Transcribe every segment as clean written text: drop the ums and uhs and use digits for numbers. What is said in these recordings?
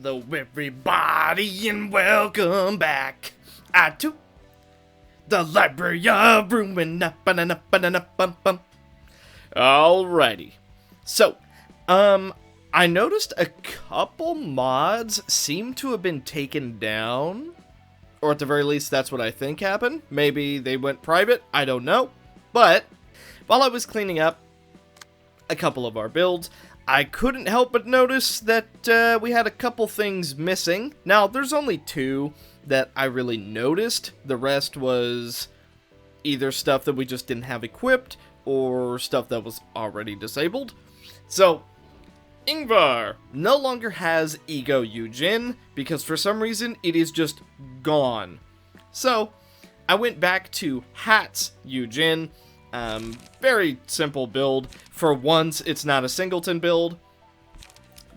Hello everybody and welcome back to the Library of Ruina. Alrighty. So, I noticed a couple mods seem to have been taken down. Or at the very least, that's what I think happened. Maybe they went private, I don't know. But, while I was cleaning up a couple of our builds, I couldn't help but notice that we had a couple things missing. Now, there's only two that I really noticed. The rest was either stuff that we just didn't have equipped, or stuff that was already disabled. So, Ingvar no longer has Ego Yujin, because for some reason it is just gone. So, I went back to Hats Yujin. Very simple build. For once, it's not a singleton build.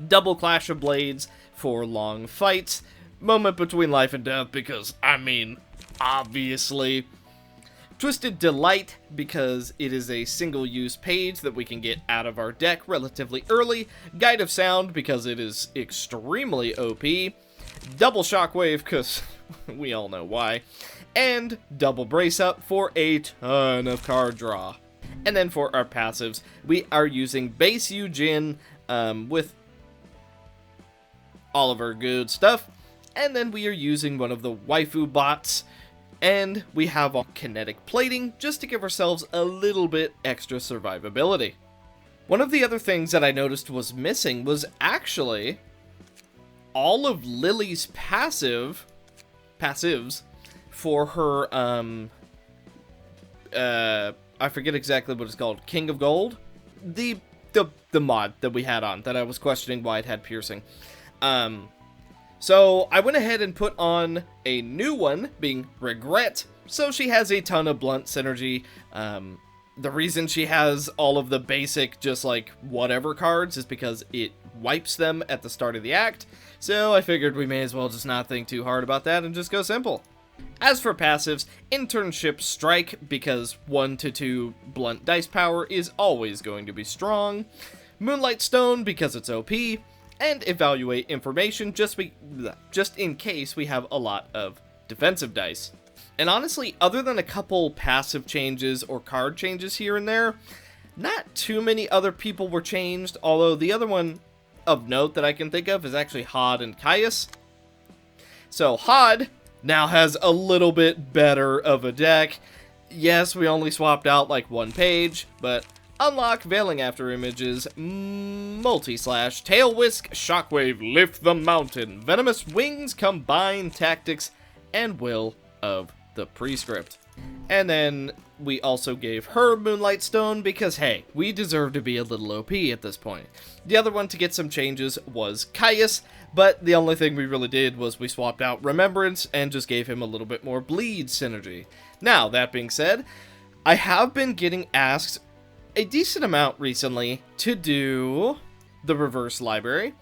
Double Clash of Blades for long fights. Moment between life and death because, I mean, obviously. Twisted Delight because it is a single-use page that we can get out of our deck relatively early. Guide of Sound because it is extremely OP. Double Shockwave because we all know why. And Double Brace Up for a ton of card draw. And then for our passives, we are using Base Yujin with all of our good stuff. And then we are using one of the waifu bots. And we have all kinetic plating just to give ourselves a little bit extra survivability. One of the other things that I noticed was missing was actually all of Lily's passives for her, I forget exactly what it's called, King of Gold? The mod that we had on, that I was questioning why it had piercing. So I went ahead and put on a new one, being Regret, so she has a ton of blunt synergy. The reason she has all of the basic, just like, whatever cards is because it wipes them at the start of the act, so I figured we may as well just not think too hard about that and just go simple. As for passives, Internship Strike, because 1 to 2 blunt dice power is always going to be strong. Moonlight Stone, because it's OP. And Evaluate Information, just in case we have a lot of defensive dice. And honestly, other than a couple passive changes or card changes here and there, not too many other people were changed, although the other one of note that I can think of is actually Hod and Caius. So Hod now has a little bit better of a deck. Yes, we only swapped out like one page, but unlock Veiling After Images, Multi-Slash, Tail Whisk, Shockwave, Lift the Mountain, Venomous Wings, Combine Tactics, and Will of the Prescript. And then we also gave her Moonlight Stone because, hey, we deserve to be a little OP at this point. The other one to get some changes was Caius, but the only thing we really did was we swapped out Remembrance and just gave him a little bit more bleed synergy. Now, that being said, I have been getting asked a decent amount recently to do the reverse library,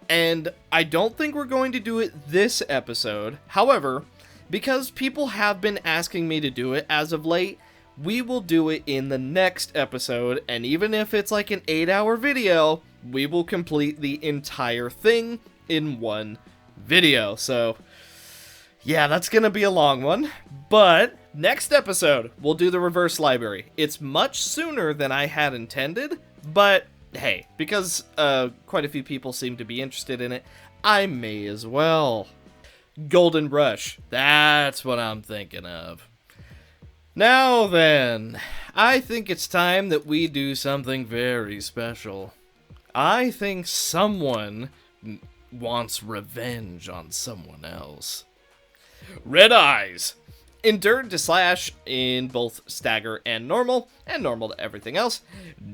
and I don't think we're going to do it this episode. However, because people have been asking me to do it as of late, we will do it in the next episode, and even if it's like an 8-hour video, we will complete the entire thing in one video. So, yeah, that's gonna be a long one, but next episode, we'll do the reverse library. It's much sooner than I had intended, but hey, because quite a few people seem to be interested in it, I may as well. Golden Rush, that's what I'm thinking of. Now then, I think it's time that we do something very special. I think someone wants revenge on someone else. Red Eyes. Endured to slash in both stagger and normal to everything else.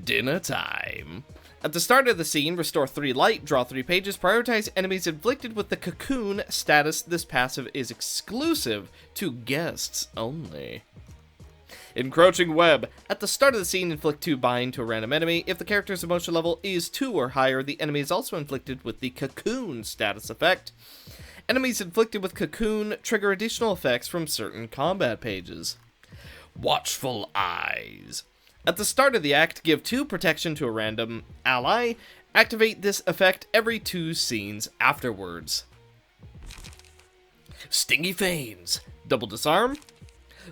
Dinner time. At the start of the scene, restore 3 light, draw 3 pages, prioritize enemies inflicted with the cocoon status. This passive is exclusive to guests only. Encroaching Web. At the start of the scene, inflict 2 bind to a random enemy. If the character's emotion level is 2 or higher, the enemy is also inflicted with the cocoon status effect. Enemies inflicted with cocoon trigger additional effects from certain combat pages. Watchful Eyes. At the start of the act, give 2 protection to a random ally. Activate this effect every 2 scenes afterwards. Stingy Fangs. Double disarm.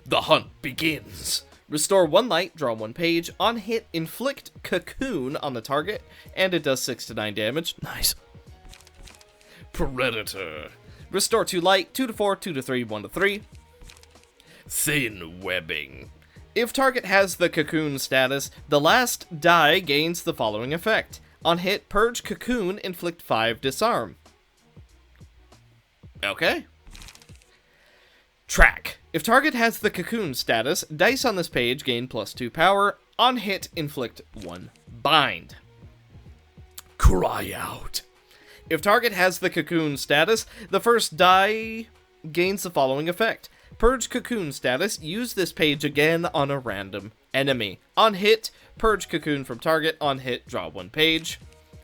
The hunt begins. Restore 1 light, draw 1 page. On hit, inflict cocoon on the target, and it does 6 to 9 damage. Nice. Predator. Restore 2 light, 2 to 4, 2 to 3, 1 to 3. Thin webbing. If target has the cocoon status, the last die gains the following effect. On hit, purge cocoon, inflict 5 disarm. Okay. Track. If target has the cocoon status, dice on this page gain +2 power. On hit, inflict 1 bind. Cry out. If target has the cocoon status, the first die gains the following effect. Purge cocoon status, use this page again on a random enemy. On hit, purge cocoon from target. On hit, draw 1 page.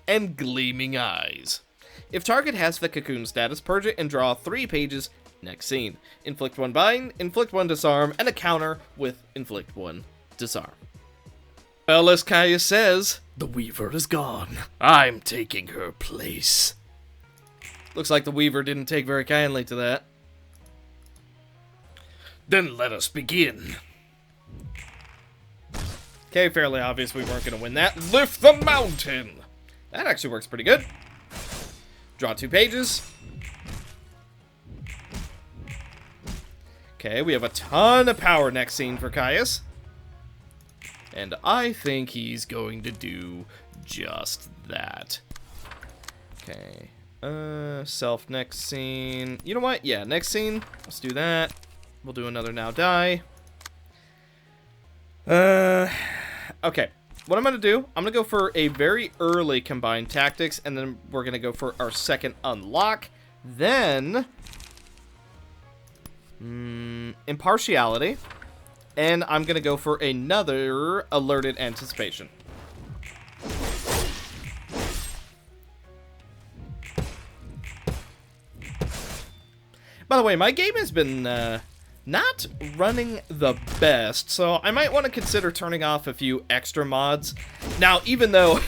And Gleaming Eyes. If target has the cocoon status, purge it and draw 3 pages. Next scene. Inflict 1 bind, inflict 1 disarm, and a counter with inflict 1 disarm. Well, as Kaya says, the Weaver is gone. I'm taking her place. Looks like the Weaver didn't take very kindly to that. Then let us begin. Okay, fairly obvious we weren't going to win that. Lift the mountain! That actually works pretty good. Draw 2 pages. Okay, we have a ton of power next scene for Caius. And I think he's going to do just that. Okay. Self next scene. You know what? Yeah, next scene. Let's do that. We'll do another now die. Okay. What I'm going to do, I'm going to go for a very early combined tactics, and then we're going to go for our second unlock. Then, impartiality, and I'm going to go for another alerted anticipation. By the way, my game has been not running the best, so I might want to consider turning off a few extra mods. Now, even though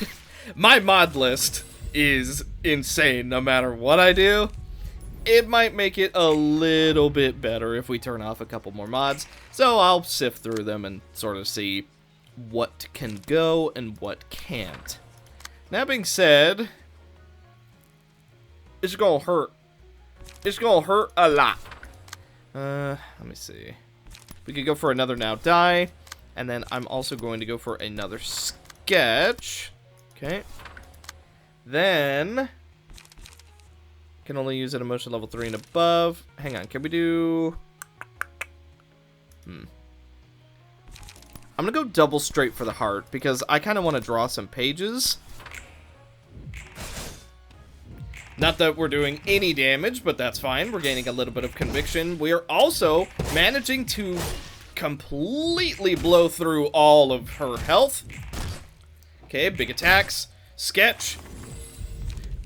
my mod list is insane no matter what I do, it might make it a little bit better if we turn off a couple more mods. So I'll sift through them and sort of see what can go and what can't. That being said, it's gonna hurt. It's gonna hurt a lot. Let me see. We could go for another now die, and then I'm also going to go for another sketch. Okay. Then can only use at emotion level 3 and above. Hang on, can we do? I'm gonna go double straight for the heart because I kind of want to draw some pages. Not that we're doing any damage, but that's fine. We're gaining a little bit of conviction. We are also managing to completely blow through all of her health. Okay, big attacks. Sketch.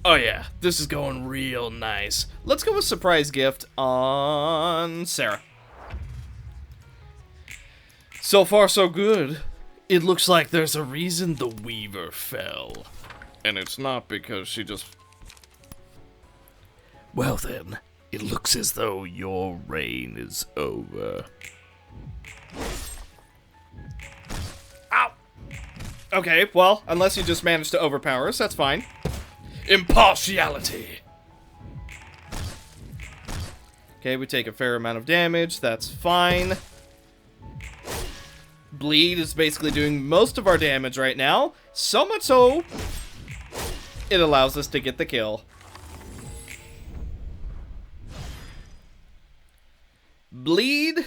Oh yeah, this is going real nice. Let's go with surprise gift on Sarah. So far, so good. It looks like there's a reason the Weaver fell. And it's not because she just... Well then, it looks as though your reign is over. Ow! Okay, well, unless you just managed to overpower us, that's fine. Impartiality! Okay, we take a fair amount of damage, that's fine. Bleed is basically doing most of our damage right now. So much so, it allows us to get the kill. Bleed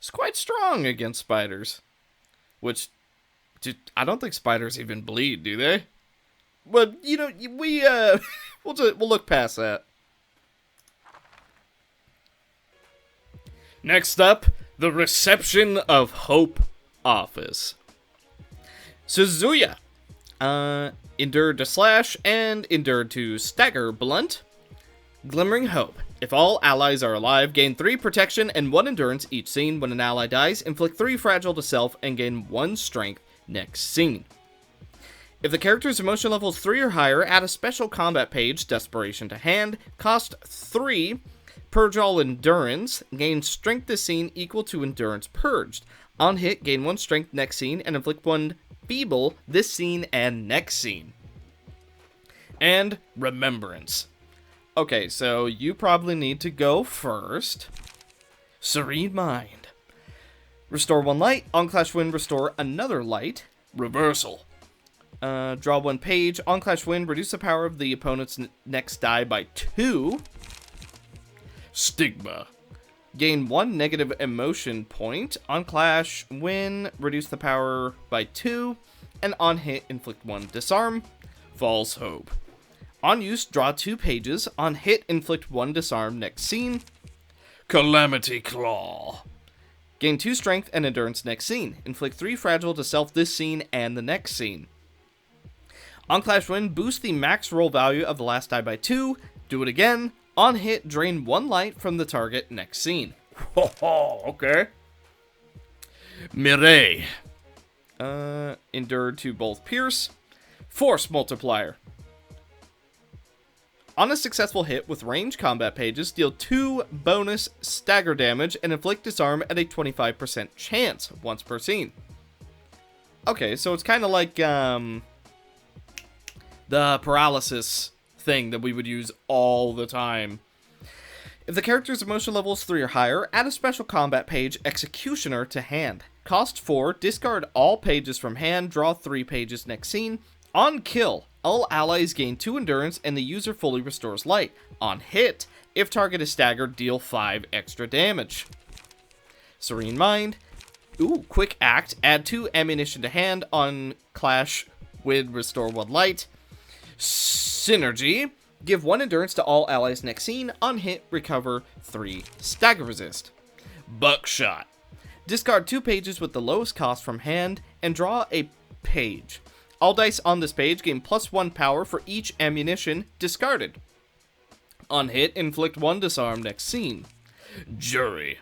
is quite strong against spiders. Which, I don't think spiders even bleed, do they? But, you know, we'll look past that. Next up, the Reception of Hope Office. Suzuya. Endured to slash and endured to stagger blunt. Glimmering Hope. If all allies are alive, gain 3 protection and 1 endurance each scene. When an ally dies, inflict 3 fragile to self and gain 1 strength next scene. If the character's emotion level is 3 or higher, add a special combat page, Desperation to hand, cost 3, purge all endurance, gain strength this scene equal to endurance purged. On hit, gain 1 strength next scene, and inflict 1 feeble this scene and next scene. And remembrance. Okay, so you probably need to go first. Serene Mind. Restore 1 light. On Clash Win, restore another light. Reversal. Draw 1 page. On Clash Win, reduce the power of the opponent's next die by 2. Stigma. Gain 1 negative emotion point. On Clash Win, reduce the power by 2. And on hit, inflict 1 disarm. False Hope. On use, draw 2 pages. On hit, inflict 1 disarm next scene. Calamity Claw. Gain 2 strength and endurance next scene. Inflict 3 fragile to self this scene and the next scene. On Clash Win, boost the max roll value of the last die by 2. Do it again. On hit, drain 1 light from the target next scene. Okay. Mireille. Endure to both pierce. Force multiplier. On a successful hit with range combat pages, deal 2 bonus stagger damage and inflict disarm at a 25% chance once per scene. Okay, so it's kind of like the paralysis thing that we would use all the time. If the character's emotion level is 3 or higher, add a special combat page, Executioner, to hand. Cost 4, discard all pages from hand, draw 3 pages next scene. On kill, all allies gain 2 endurance and the user fully restores light. On hit, if target is staggered, deal 5 extra damage. Serene Mind. Quick act. Add 2 ammunition to hand. On Clash Win, restore 1 light. Synergy. Give 1 endurance to all allies next scene. On hit, recover 3 stagger resist. Buckshot. Discard 2 pages with the lowest cost from hand and draw a page. All dice on this page gain +1 power for each ammunition discarded. On hit, inflict 1 disarm next scene. Jury.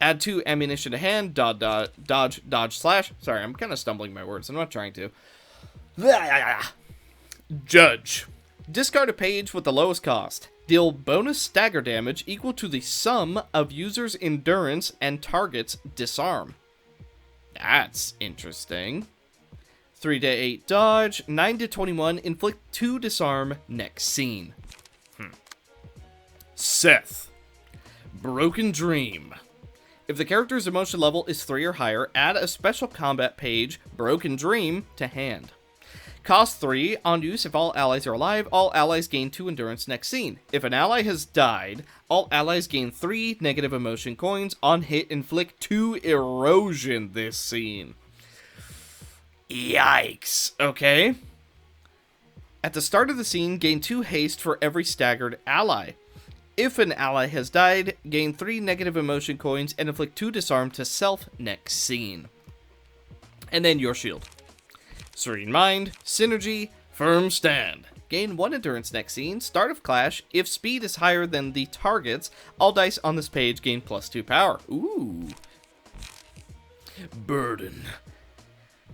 Add 2 ammunition to hand, dodge, slash. Sorry, I'm kind of stumbling my words. I'm not trying to. Judge. Discard a page with the lowest cost. Deal bonus stagger damage equal to the sum of user's endurance and target's disarm. That's interesting. 3 to 8 dodge, 9 to 21 inflict 2 disarm next scene. Seth. Broken Dream. If the character's emotion level is 3 or higher, add a special combat page, Broken Dream, to hand. Cost 3, on use if all allies are alive, all allies gain 2 endurance next scene. If an ally has died, all allies gain 3 negative emotion coins. On hit, inflict 2 erosion this scene. Yikes. Okay. At the start of the scene, gain 2 haste for every staggered ally. If an ally has died, gain 3 negative emotion coins and inflict 2 disarm to self next scene. And then your shield. Serene Mind, Synergy, Firm Stand. Gain 1 endurance next scene, start of clash. If speed is higher than the target's, all dice on this page gain +2 power. Ooh. Burden.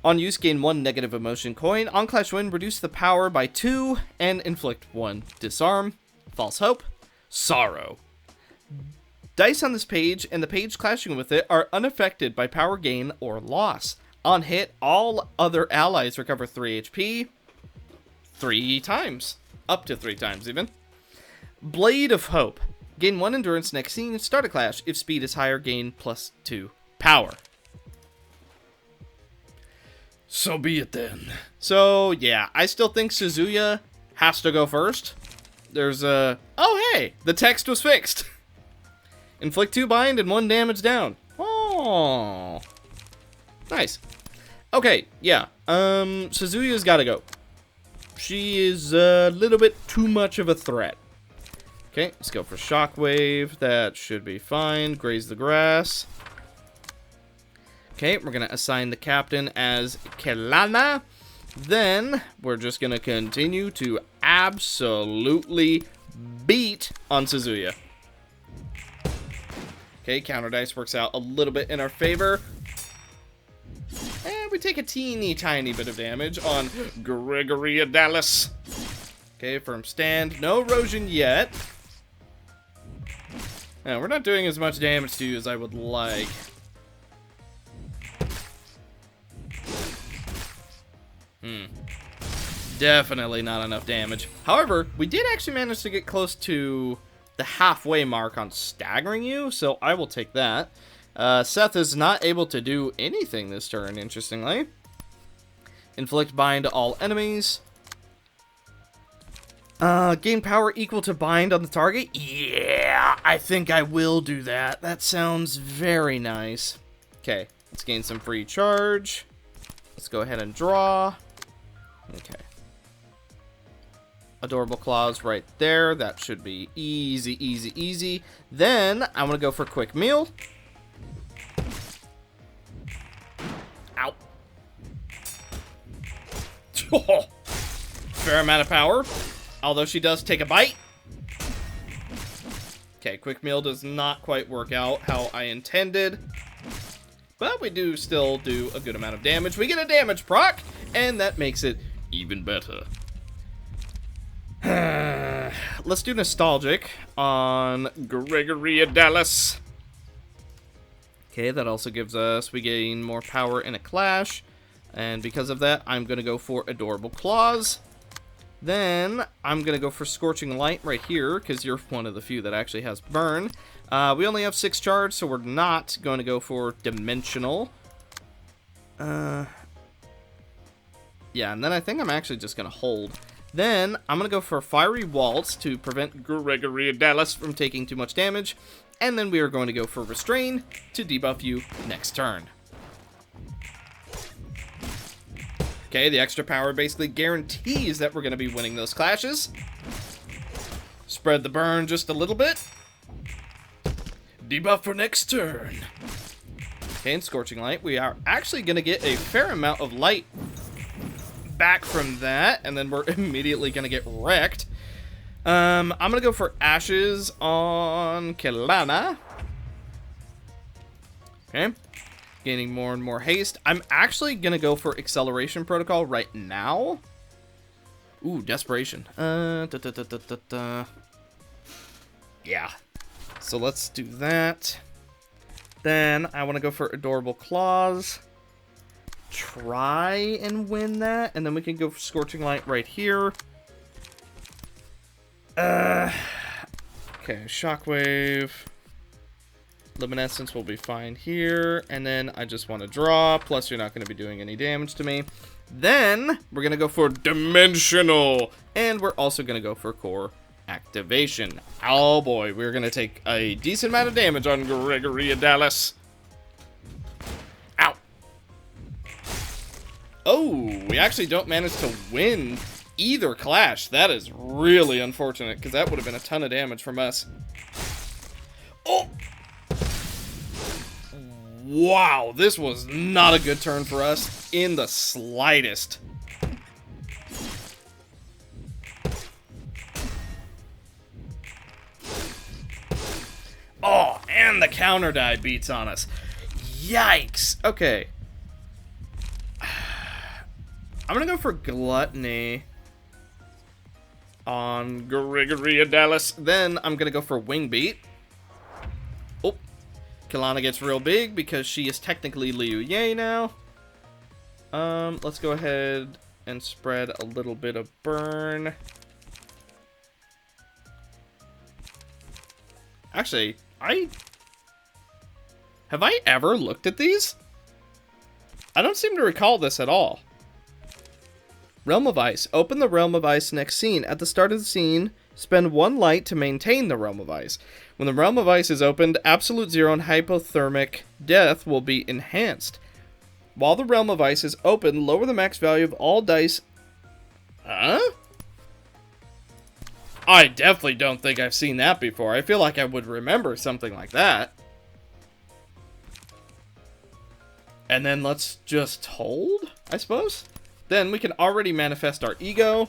On use, gain 1 negative emotion coin. On Clash Win, reduce the power by 2 and inflict 1 disarm. False Hope. Sorrow. Dice on this page and the page clashing with it are unaffected by power gain or loss. On hit, all other allies recover 3 HP 3 times. Up to 3 times, even. Blade of Hope. Gain 1 endurance next scene, start a clash. If speed is higher, gain +2 power. So be it then. So, yeah, I still think Suzuya has to go first. There's a... Oh, hey! The text was fixed! Inflict 2 bind and 1 damage down. Oh. Nice. Okay, yeah. Suzuya's gotta go. She is a little bit too much of a threat. Okay, let's go for Shockwave. That should be fine. Graze the grass. Okay, we're going to assign the captain as Kelana. Then, we're just going to continue to absolutely beat on Suzuya. Okay, counter dice works out a little bit in our favor. And we take a teeny tiny bit of damage on Gregory Adalis. Okay, firm stand. No erosion yet. Now, we're not doing as much damage to you as I would like. Definitely not enough damage. However, we did actually manage to get close to the halfway mark on staggering you, so I will take that. Seth is not able to do anything this turn, interestingly. Inflict bind to all enemies. Gain power equal to bind on the target? Yeah, I think I will do that. That sounds very nice. Okay, let's gain some free charge. Let's go ahead and draw. Okay. Adorable Claws right there. That should be easy, easy, easy. Then, I'm going to go for Quick Meal. Ow. Fair amount of power. Although she does take a bite. Okay, Quick Meal does not quite work out how I intended. But we do still do a good amount of damage. We get a damage proc, and that makes it even better. Let's do Nostalgic on Gregory Adalis. Okay, that also gives us, we gain more power in a clash. And because of that, I'm going to go for Adorable Claws. Then, I'm going to go for Scorching Light right here, because you're one of the few that actually has burn. We only have 6 charge, so we're not going to go for Dimensional. Yeah, and then I think I'm actually just going to hold. Then, I'm going to go for Fiery Waltz to prevent Gregory Adalis from taking too much damage. And then we are going to go for Restrain to debuff you next turn. Okay, the extra power basically guarantees that we're going to be winning those clashes. Spread the burn just a little bit. Debuff for next turn. Okay, and Scorching Light. We are actually going to get a fair amount of light back from that, and then we're immediately going to get wrecked. I'm going to go for Ashes on Kelana. Okay. Gaining more and more haste. I'm actually going to go for Acceleration Protocol right now. Ooh, Desperation. Yeah. So let's do that. Then I want to go for Adorable Claws. Try and win that. And then we can go for Scorching Light right here. Okay, Shockwave. Luminescence will be fine here. And then I just want to draw. Plus, you're not going to be doing any damage to me. Then, we're going to go for Dimensional. And we're also going to go for Core Activation. Oh boy, we're going to take a decent amount of damage on Gregory Adalis. Ow. Oh, we actually don't manage to win either clash. That is really unfortunate, because that would have been a ton of damage from us. Oh! Wow, this was not a good turn for us in the slightest. Oh, and the counter die beats on us. Yikes. Okay. I'm gonna go for Gluttony on Gregory Adalis. Then I'm gonna go for Wing Beat. Oh, Kelana gets real big because she is technically Liu Ye now. Let's go ahead and spread a little bit of burn. Actually, have I ever looked at these? I don't seem to recall this at all. Realm of Ice. Open the Realm of Ice next scene. At the start of the scene, spend 1 light to maintain the Realm of Ice. When the Realm of Ice is opened, Absolute Zero and Hypothermic Death will be enhanced. While the Realm of Ice is open, lower the max value of all dice. Huh? I definitely don't think I've seen that before. I feel like I would remember something like that. And then let's just hold, I suppose? Then we can already manifest our ego.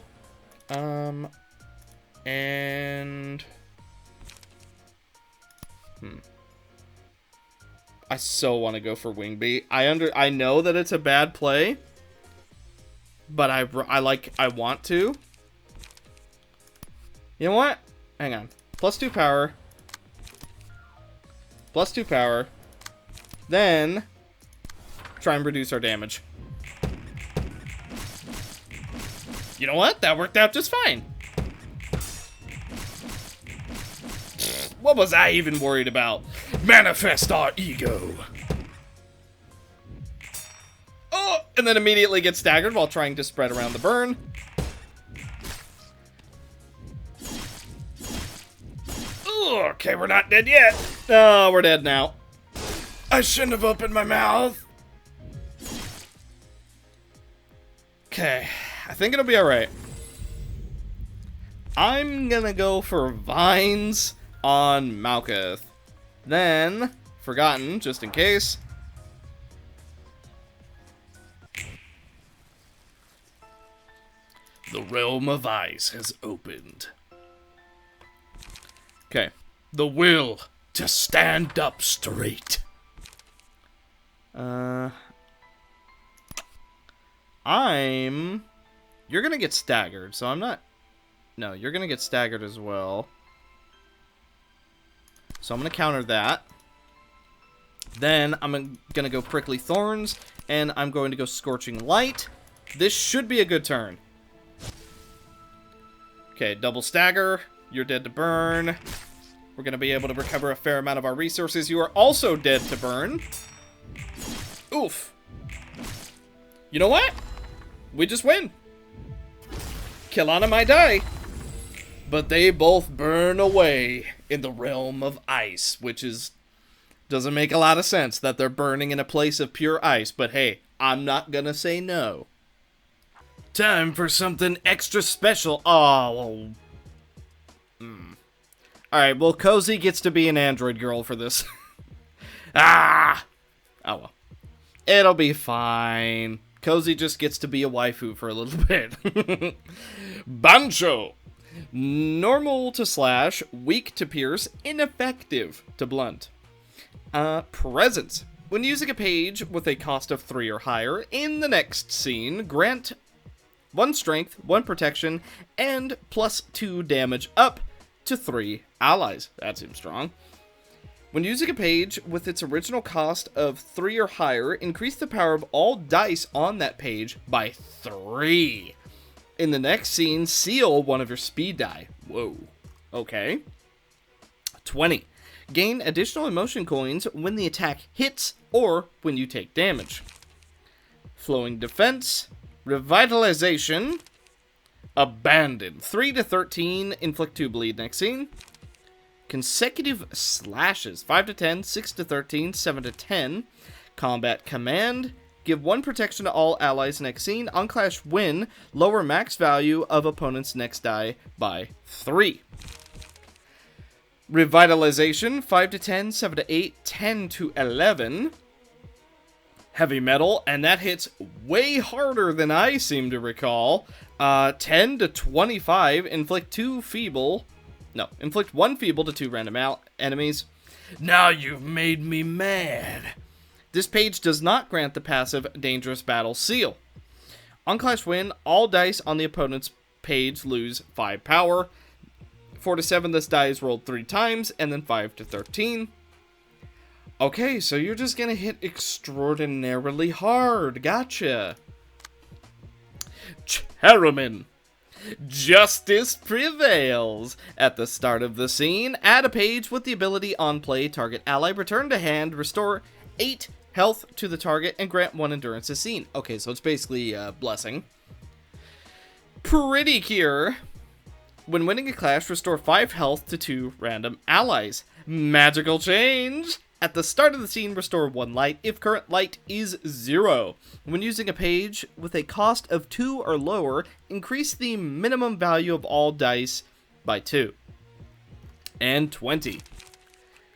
I so want to go for Wing Beat. I know that it's a bad play, but I want to. You know what? Hang on. +2 power. +2 power. Then try and reduce our damage. You know what? That worked out just fine. What was I even worried about? Manifest our ego. Oh, and then immediately get staggered while trying to spread around the burn. Ooh, okay, we're not dead yet. Oh, we're dead now. I shouldn't have opened my mouth. Okay, I think it'll be alright. I'm gonna go for Vines on Malkuth. Then, Forgotten, just in case. The Realm of Ice has opened. Okay. The will to stand up straight. You're gonna get staggered, so I'm not... No, you're gonna get staggered as well. So I'm gonna counter that. Then I'm gonna go Prickly Thorns, and I'm going to go Scorching Light. This should be a good turn. Okay, double stagger. You're dead to burn. We're gonna be able to recover a fair amount of our resources. You are also dead to burn. Oof. You know what? We just win. Killana might die, but they both burn away in the realm of ice, which doesn't make a lot of sense that they're burning in a place of pure ice, but hey, I'm not gonna say no. Time for something extra special. Oh, well. Alright, well, Cozy gets to be an android girl for this. Ah! Oh, well. It'll be fine. Cozy just gets to be a waifu for a little bit. Bancho! Normal to slash, weak to pierce, ineffective to blunt. Presence. When using a page with a cost of 3 or higher, in the next scene, grant 1 strength, 1 protection, and +2 damage up to 3 allies. That seems strong. When using a page with its original cost of 3 or higher, increase the power of all dice on that page by 3. In the next scene, seal one of your speed die. Whoa. Okay. 20. Gain additional emotion coins when the attack hits or when you take damage. Flowing defense. Revitalization. Abandon. 3 to 13. Inflict 2 bleed next scene. Consecutive slashes. 5 to 10. 6 to 13. 7 to 10. Combat command. Give 1 protection to all allies next scene. On clash win. Lower max value of opponent's next die by 3. Revitalization. 5 to 10. 7 to 8. 10 to 11. Heavy metal. And that hits way harder than I seem to recall. 10 to 25. Inflict 1 feeble to 2 random enemies. Now you've made me mad. This page does not grant the passive Dangerous Battle seal. On clash win, all dice on the opponent's page lose 5 power. 4 to 7, this die is rolled 3 times, and then 5 to 13. Okay, so you're just gonna hit extraordinarily hard. Gotcha. Cherumin. Justice prevails. At the start of the scene, add a page with the ability on play target ally, return to hand, restore 8 health to the target, and grant 1 endurance as scene. Okay, so it's basically a blessing. Pretty Cure. When winning a clash, restore 5 health to 2 random allies. Magical change. At the start of the scene, restore 1 light if current light is 0. When using a page with a cost of 2 or lower, increase the minimum value of all dice by 2. And 20.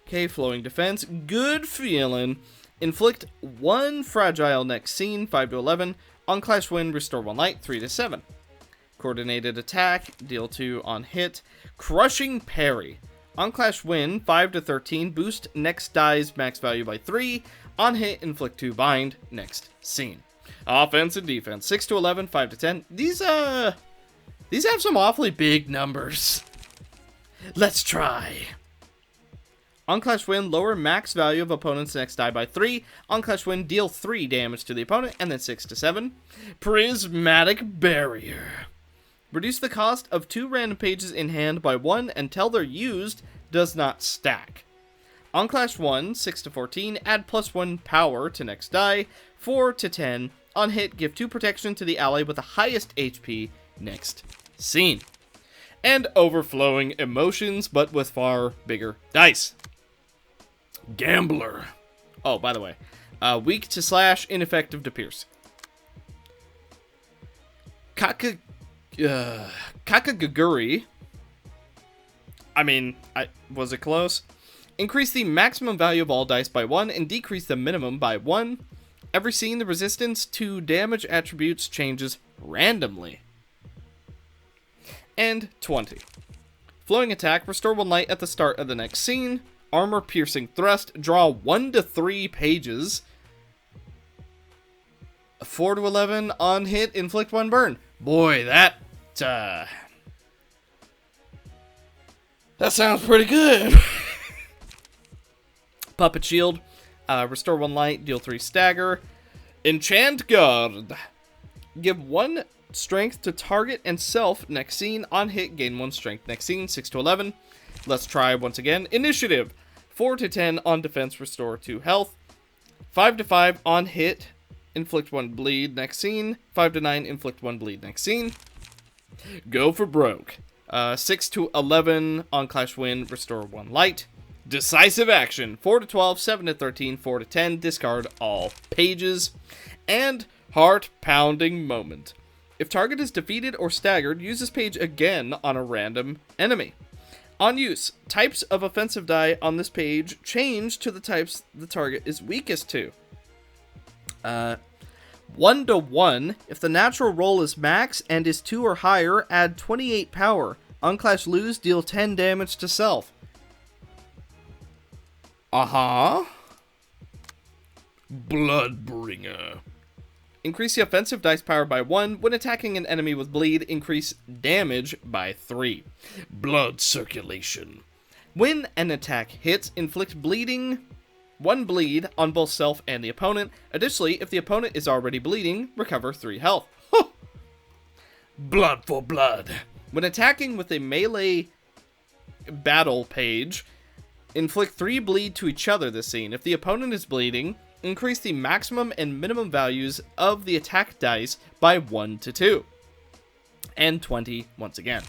Okay, flowing defense. Good feeling. Inflict 1 fragile next scene, 5 to 11. On clash win, restore 1 light, 3 to 7. Coordinated attack, deal 2 on hit. Crushing parry. On clash win, 5 to 13, boost next die's max value by 3. On hit, inflict 2 bind, next scene. Offense and defense, 6 to 11, 5 to 10. These have some awfully big numbers. Let's try. On clash win, lower max value of opponent's next die by 3. On clash win, deal 3 damage to the opponent, and then 6 to 7. Prismatic Barrier. Reduce the cost of 2 random pages in hand by 1 until they're used, does not stack. On clash 1, 6 to 14, add +1 power to next die. 4 to 10, on hit, give 2 protection to the ally with the highest HP, next scene. And overflowing emotions, but with far bigger dice. Gambler. Oh, by the way, weak to slash, ineffective to pierce. Kakagaguri. Was it close? Increase the maximum value of all dice by 1 and decrease the minimum by 1. Every scene, the resistance to damage attributes changes randomly. And 20. Flowing attack, restore 1 light at the start of the next scene. Armor piercing thrust, draw 1 to 3 pages. 4 to 11, on hit, inflict 1 burn. Boy, that sounds pretty good. Puppet shield, restore 1 light, deal 3 stagger. Enchant guard, give 1 strength to target and self next scene. On hit, gain 1 strength next scene. 6 to 11. Let's try once again. Initiative, 4 to 10, on defense, restore 2 health. 5 to 5, on hit, inflict 1 bleed next scene. 5 to 9, inflict 1 bleed next scene. Go for broke. 6 to 11, on clash win, restore 1 light. Decisive action, 4 to 12, 7 to 13, 4 to 10, discard all pages. And heart-pounding moment. If target is defeated or staggered, use this page again on a random enemy. On use, types of offensive die on this page change to the types the target is weakest to. 1 to 1, if the natural roll is max and is 2 or higher, add 28 power. On clash lose, deal 10 damage to self. Bloodbringer. Increase the offensive dice power by 1. When attacking an enemy with bleed, increase damage by 3. Blood circulation. When an attack hits, inflict 1 bleed on both self and the opponent. Additionally, if the opponent is already bleeding, recover 3 health. Blood for blood. When attacking with a melee battle page, inflict 3 bleed to each other this scene. If the opponent is bleeding, increase the maximum and minimum values of the attack dice by 1 to 2. And 20 once again.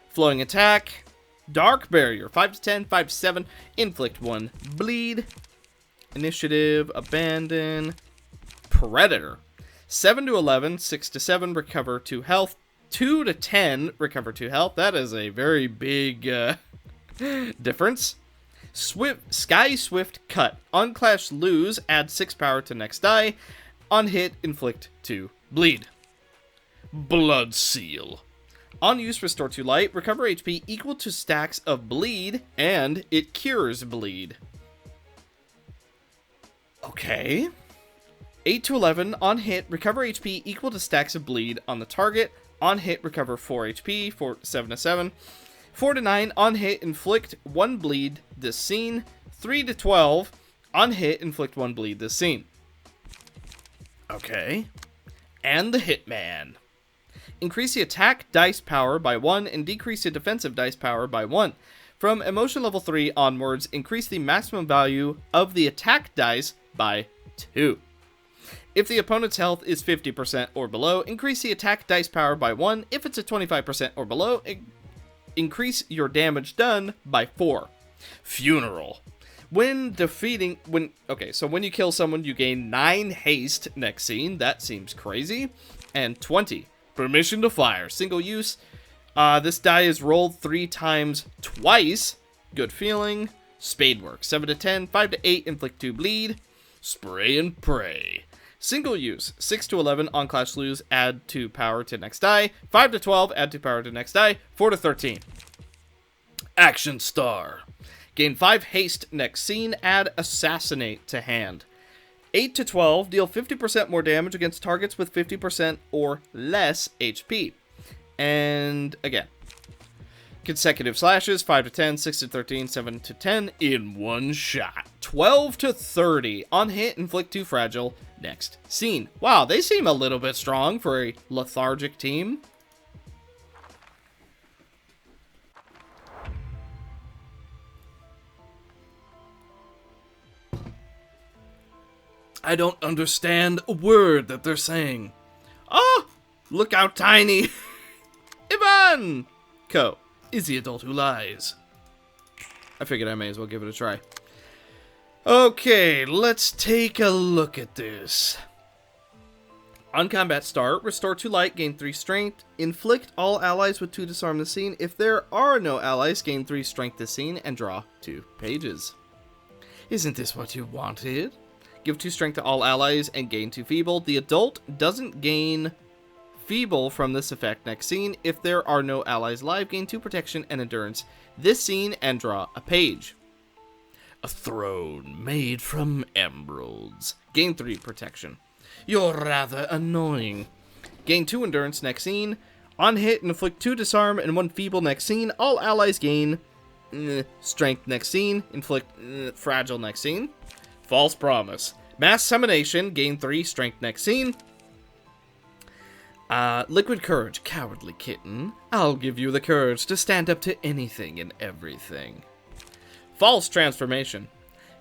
Flowing attack, Dark Barrier, 5 to 10, 5 to 7, inflict 1 bleed. Initiative, abandon, Predator. 7 to 11, 6 to 7, recover 2 health. 2 to 10, recover 2 health. That is a very big difference. Sky Swift Cut. On clash lose, add 6 power to next die. On hit, inflict 2 bleed. Blood Seal. On use, restore 2 light, recover HP equal to stacks of bleed, and it cures bleed. Okay. 8 to 11, on hit, recover HP equal to stacks of bleed on the target. On hit, recover 4 HP, 7 to 7. 4 to 9, on hit, inflict 1 bleed this scene. 3 to 12, on hit, inflict 1 bleed this scene. Okay. And the Hitman. Increase the attack dice power by 1 and decrease the defensive dice power by 1. From emotion level 3 onwards, increase the maximum value of the attack dice by 2. If the opponent's health is 50% or below, increase the attack dice power by 1. If it's at 25% or below, increase your damage done by 4. Funeral. When you kill someone, you gain 9 haste next scene. That seems crazy. And 20. Permission to fire. Single use. This die is rolled 3 times twice. Good feeling. Spadework. 7 to 10, 5 to 8, inflict 2 bleed. Spray and pray. Single use. 6 to 11, on clash lose, add 2 power to next die. 5 to 12, add 2 power to next die. 4 to 13. Action Star. Gain 5 haste next scene, add Assassinate to hand. 8 to 12, deal 50% more damage against targets with 50% or less HP. And again, consecutive slashes, 5 to 10, 6 to 13, 7 to 10 in one shot. 12 to 30, on hit, inflict 2 fragile, next scene. Wow, they seem a little bit strong for a lethargic team. I don't understand a word that they're saying. Oh, look how tiny. Ivan! Co is the adult who lies. I figured I may as well give it a try. Okay, let's take a look at this. On combat start, restore 2 light, gain 3 strength. Inflict all allies with 2 disarm the scene. If there are no allies, gain 3 strength this scene and draw 2 pages. Isn't this what you wanted? Give 2 strength to all allies and gain 2 feeble. The adult doesn't gain feeble from this effect next scene. If there are no allies live, gain 2 protection and endurance this scene and draw a page. A throne made from emeralds. Gain 3 protection. You're rather annoying. Gain 2 endurance next scene. On hit, inflict 2 disarm and 1 feeble next scene. All allies gain strength next scene. Inflict fragile next scene. False promise. Mass summonation, gain 3 strength next scene. Liquid courage, cowardly kitten. I'll give you the courage to stand up to anything and everything. False transformation.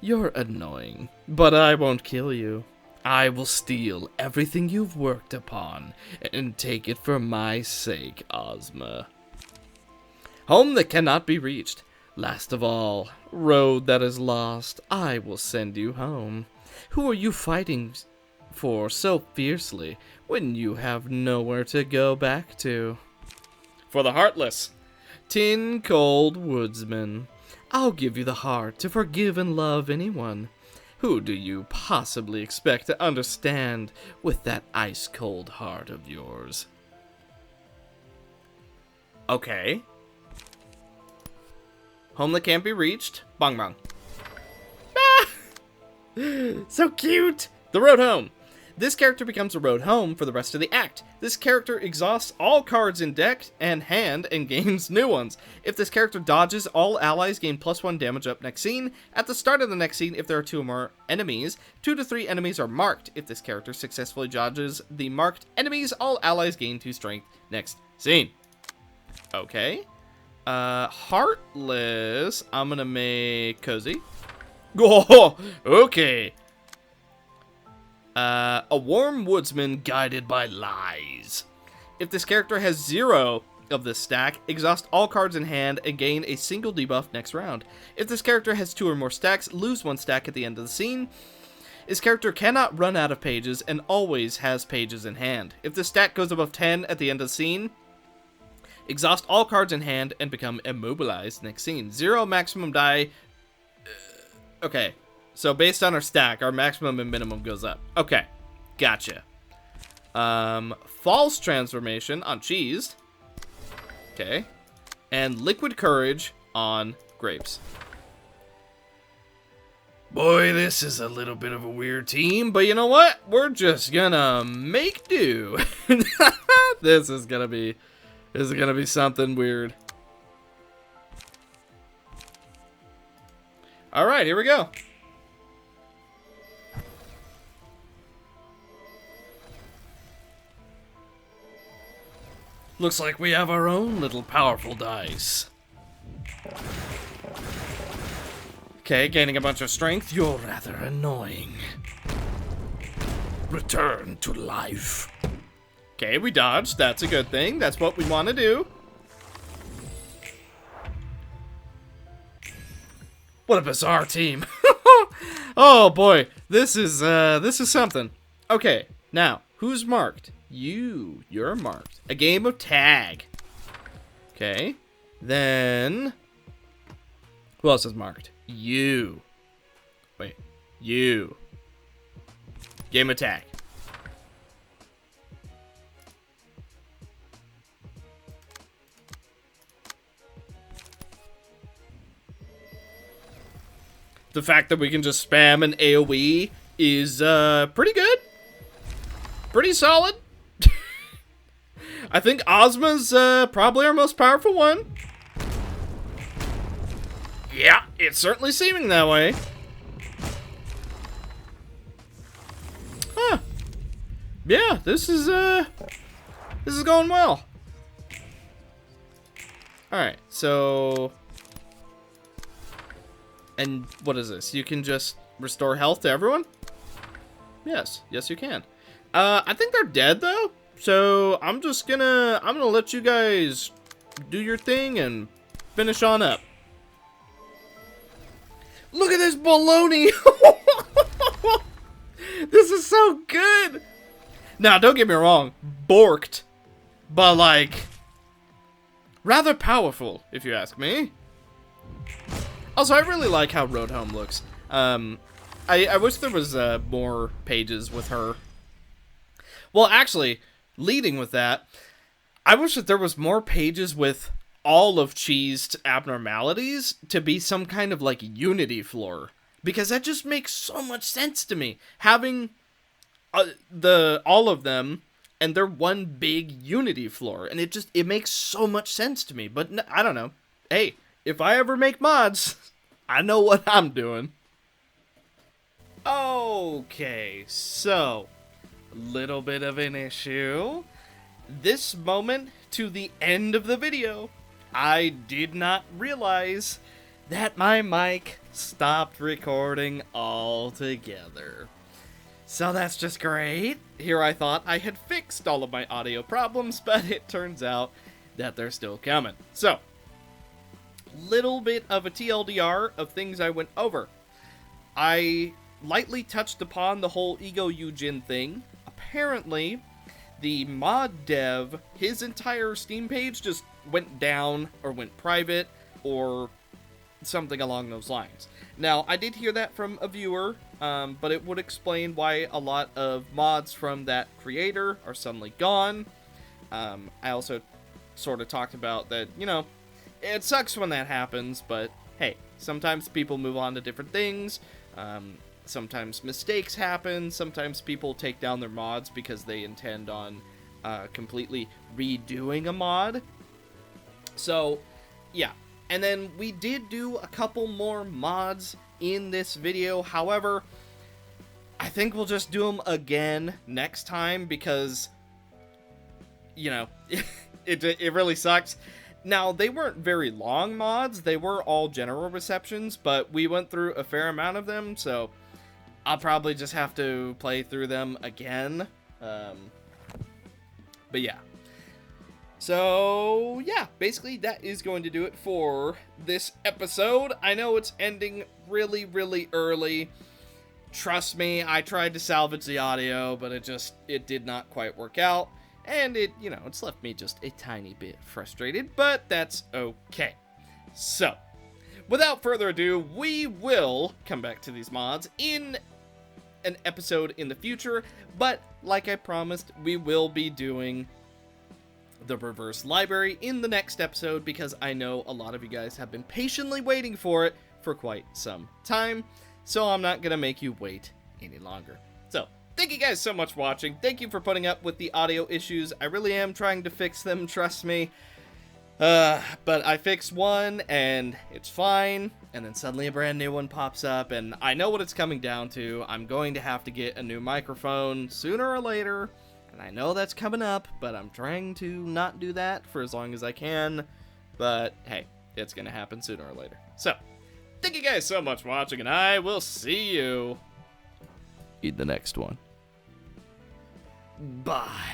You're annoying, but I won't kill you. I will steal everything you've worked upon and take it for my sake, Ozma. Home that cannot be reached. Last of all, road that is lost, I will send you home. Who are you fighting for so fiercely when you have nowhere to go back to? For the heartless. Tin cold woodsman. I'll give you the heart to forgive and love anyone. Who do you possibly expect to understand with that ice-cold heart of yours? Okay. Home that can't be reached. Bong bong. Ah! So cute! The road home. This character becomes a road home for the rest of the act. This character exhausts all cards in deck and hand and gains new ones. If this character dodges, all allies gain +1 damage up next scene. At the start of the next scene, if there are 2 or more enemies, 2 to 3 enemies are marked. If this character successfully dodges the marked enemies, all allies gain 2 strength next scene. Okay. Heartless, I'm gonna make cozy. Oh, okay. A warm woodsman guided by lies. If this character has 0 of this stack, exhaust all cards in hand and gain a single debuff next round. If this character has 2 or more stacks, lose 1 stack at the end of the scene. This character cannot run out of pages and always has pages in hand. If the stack goes above 10 at the end of the scene, exhaust all cards in hand and become immobilized next scene. 0 maximum die. Okay. So based on our stack, our maximum and minimum goes up. Okay. Gotcha. False transformation on cheese. Okay. And liquid courage on grapes. Boy, this is a little bit of a weird team, but you know what? We're just gonna make do. This is gonna be something weird. All right, here we go. Looks like we have our own little powerful dice. Okay, gaining a bunch of strength. You're rather annoying. Return to life. Okay, we dodged. That's a good thing. That's what we want to do. What a bizarre team. Oh boy, this is something. Okay, now, who's marked? You're marked. A game of tag. Okay. Then who else is marked? You. Wait. You. Game of tag. the fact that we can just spam an AoE is pretty good. Pretty solid. I think Ozma's probably our most powerful one. Yeah, it's certainly seeming that way. Huh. Yeah, this is going well. Alright, so... And what is this? You can just restore health to everyone? Yes, yes you can. I think they're dead though, so I'm gonna let you guys do your thing and finish on up. Look at this baloney! This is so good! Now, don't get me wrong, borked, but like, rather powerful, if you ask me. Also, I really like how Road Home looks. I wish there was more pages with her. Well, actually, leading with that, I wish that there was more pages with all of Chi's abnormalities to be some kind of like unity floor, because that just makes so much sense to me. Having all of them and they're one big unity floor, and it makes so much sense to me. But I don't know. Hey, if I ever make mods, I know what I'm doing. Okay, so little bit of an issue. This moment to the end of the video, I did not realize that my mic stopped recording altogether. So that's just great. Here I thought I had fixed all of my audio problems, but it turns out that they're still coming. So, little bit of a TLDR of things I went over. I lightly touched upon the whole Ego Yujin thing. Apparently, the mod dev, his entire Steam page just went down or went private or something along those lines. Now, I did hear that from a viewer, but it would explain why a lot of mods from that creator are suddenly gone. I also sort of talked about that, you know, it sucks when that happens, but hey, sometimes people move on to different things. Sometimes mistakes happen. Sometimes people take down their mods because they intend on completely redoing a mod. So, yeah. And then we did do a couple more mods in this video. However, I think we'll just do them again next time because, you know, it really sucks. Now, they weren't very long mods. They were all general receptions, but we went through a fair amount of them, so I'll probably just have to play through them again. But yeah. So, yeah, basically that is going to do it for this episode. I know it's ending really, really early. Trust me, I tried to salvage the audio, but it did not quite work out. And it's left me just a tiny bit frustrated, but that's okay. So, without further ado, we will come back to these mods in an episode in the future, but like I promised, we will be doing the reverse library in the next episode because I know a lot of you guys have been patiently waiting for it for quite some time, so I'm not gonna make you wait any longer. So, thank you guys so much for watching. Thank you for putting up with the audio issues. I really am trying to fix them, trust me. But I fixed one, and it's fine, and then suddenly a brand new one pops up, and I know what it's coming down to. I'm going to have to get a new microphone sooner or later, and I know that's coming up, but I'm trying to not do that for as long as I can. But, hey, it's gonna happen sooner or later. So, thank you guys so much for watching, and I will see you in the next one. Bye.